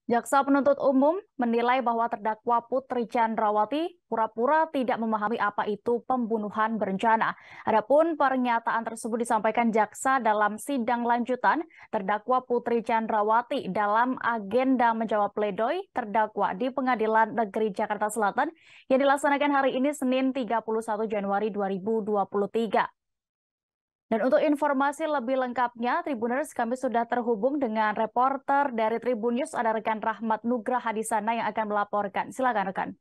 Jaksa penuntut umum menilai bahwa terdakwa Putri Chandrawati pura-pura tidak memahami apa itu pembunuhan berencana. Adapun pernyataan tersebut disampaikan jaksa dalam sidang lanjutan terdakwa Putri Chandrawati dalam agenda menjawab pledoi terdakwa di Pengadilan Negeri Jakarta Selatan yang dilaksanakan hari ini Senin 31 Januari 2023. Dan untuk informasi lebih lengkapnya, Tribuners, kami sudah terhubung dengan reporter dari Tribun News, ada rekan Rahmat Nugraha di sana yang akan melaporkan. Silakan rekan.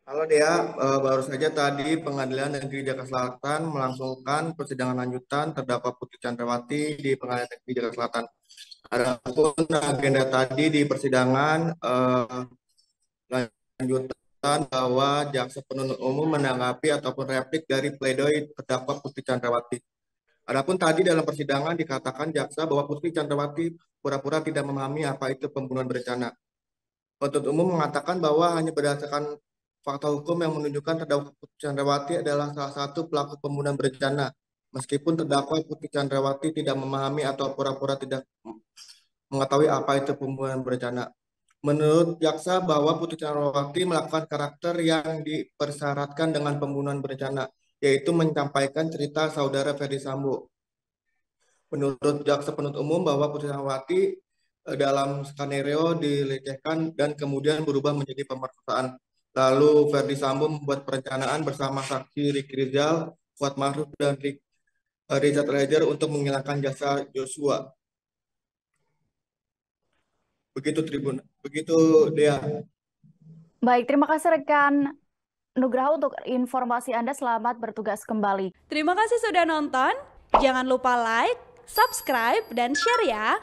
Halo Dea, baru saja tadi Pengadilan Negeri Jakarta Selatan melangsungkan persidangan lanjutan terdakwa Putri Chandrawati di Pengadilan Negeri Jakarta Selatan. Adapun agenda tadi di persidangan lanjutan bahwa jaksa penuntut umum menanggapi ataupun replik dari pledoi terdakwa Putri Chandrawati. Adapun tadi dalam persidangan dikatakan jaksa bahwa Putri Chandrawati pura-pura tidak memahami apa itu pembunuhan berencana. Penuntut umum mengatakan bahwa hanya berdasarkan fakta hukum yang menunjukkan terdakwa Putri Chandrawati adalah salah satu pelaku pembunuhan berencana. Meskipun terdakwa Putri Chandrawati tidak memahami atau pura-pura tidak mengetahui apa itu pembunuhan berencana. Menurut jaksa bahwa Putri Chandrawati melakukan karakter yang dipersyaratkan dengan pembunuhan berencana, yaitu menyampaikan cerita saudara Ferdi Sambo. Menurut jaksa penuntut umum bahwa Putri Chandrawati dalam skenario dilecehkan dan kemudian berubah menjadi pemerkosaan. Lalu Ferdi Sambo membuat perencanaan bersama saksi Ricky Rizal, Kuat Maruf, dan Richard Eliezer untuk menghilangkan jasa Joshua. Begitu Dea. Baik, terima kasih rekan Nugraha untuk informasi Anda. Selamat bertugas kembali. Terima kasih sudah nonton. Jangan lupa like, subscribe, dan share ya.